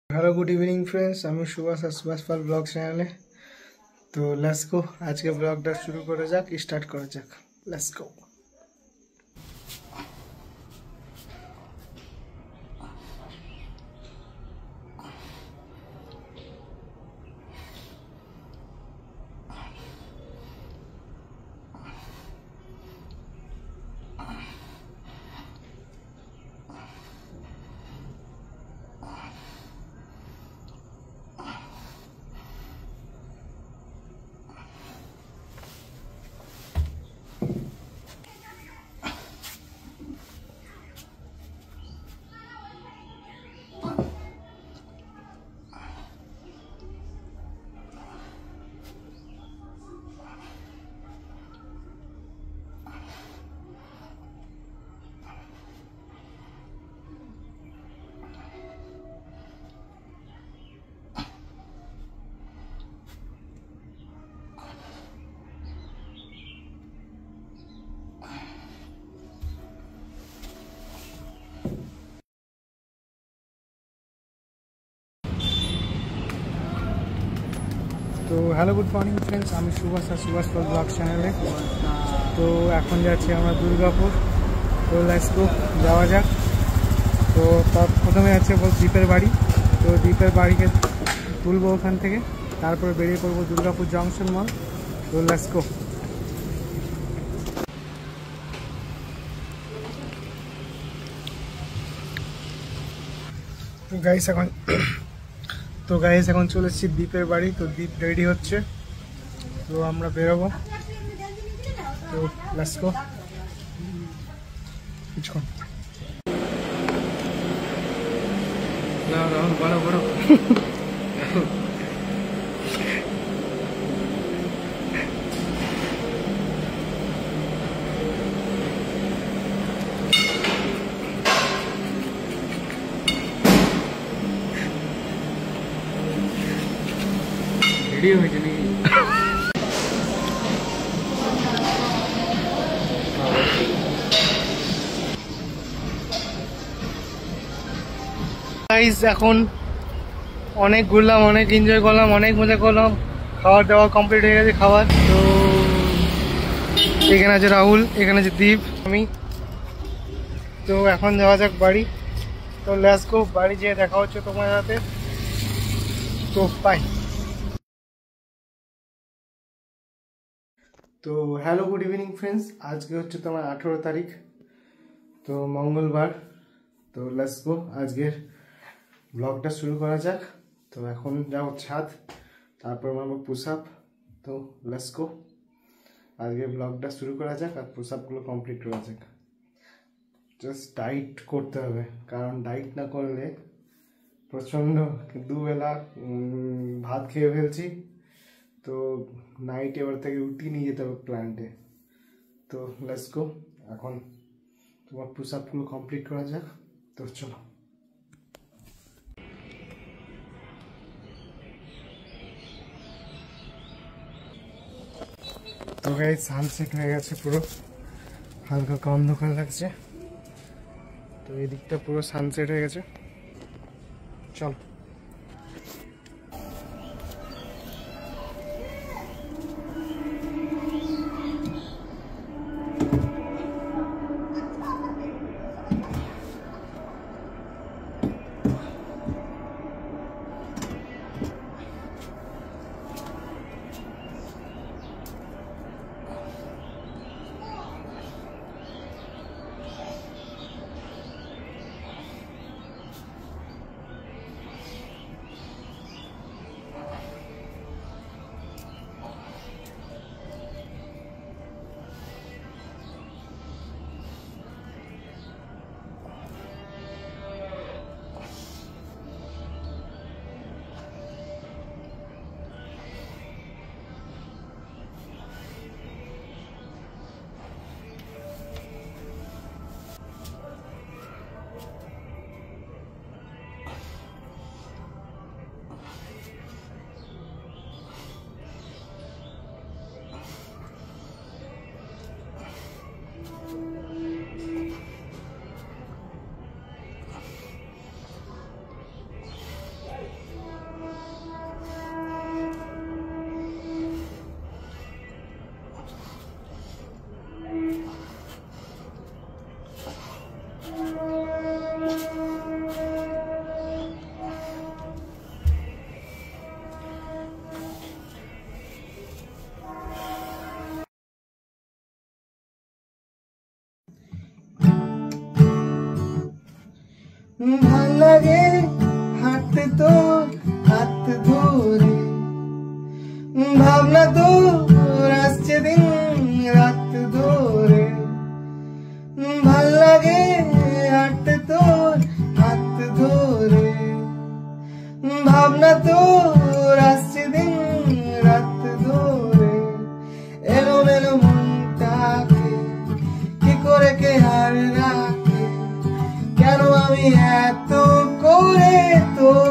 Hello good evening friends আমি সুভাষ আর সুভাষ পাল blog চ্যানেলে তো লেটস গো আজকে ব্লগটা শুরু করা যাক স্টার্ট করা যাক লেটস গো। তো হ্যালো গুড মর্নিং ফ্রেন্ডস আমি সুভাষ আর সুভাষ পাল ব্লগ চ্যানেলে তো এখন যাচ্ছি আমরা দুর্গাপুর। তো লেটস গো যাওয়া যাক। তো তার প্রথমে আছে দ্বীপের বাড়ি, তো দ্বীপের বাড়িকে তুলবো ওখান থেকে, তারপরে বেরিয়ে পড়বো দুর্গাপুর জংশন মল। তো লেটস গো। তো গাইস এখন চলে এসেছি দ্বীপের বাড়ি। তো দ্বীপ রেডি হচ্ছে, তো আমরা বেরোবো। তো লেটস গো। কিছুক্ষণ না রাহুল বড় বড় রেডি হয়েছে নাকি? এখন অনেক ঘুরলাম, অনেক এনজয় করলাম, অনেক মজা করলাম, খাওয়ার দাওয়া কমপ্লিট হয়ে গেছে। খাবার তো এখানে আছে রাহুল, এখানে আছে দীপ, আমি। তো এখন যাওয়া যাক বাড়ি। তো লেটস গো, বাড়ি যেয়ে দেখা হচ্ছে তোমার সাথে। তো বাই। তো হ্যালো গুড ইভিনিং ফ্রেন্ডস, আজকে হচ্ছে তোমার 18 তারিখ, তো মঙ্গলবার। তো লেটস গো, আজকের ব্লগটা শুরু করা যাক। তো এখন যাবো ছাদ, তারপর মারবো পুশ আপ। তো লেটস গো, আজকে ব্লগটা শুরু করা যাক আর পুশ আপগুলো কমপ্লিট করা যাক। জাস্ট ডাইট করতে হবে, কারণ ডাইট না করলে প্রচণ্ড দুবেলা ভাত খেয়ে ফেলছি। তো নাইট এবার থেকে রুটি নিয়ে যেতে হবে প্ল্যান্টে। তো লেটস গো, এখন তোমার পুশ আপগুলো কমপ্লিট করা যাক। তো চলো। তো গাইস সানসেট হয়ে গেছে, পুরো হালকা অন্ধকার লাগছে। তো এই দিকটা পুরো সানসেট হয়ে গেছে। চল। ভাল লাগে হাঁটতে তোর হাত ধরে, ভাবনা তোর আসছে দিন রাত ধরে। ভাল লাগে হাঁটতে তোর হাত ধরে, ভাবনা তোর আসছে দিন রাত ধরে। এলোমেলো মনটাকে কি করে কে হার রাখে, কেন আমি এত করে তোর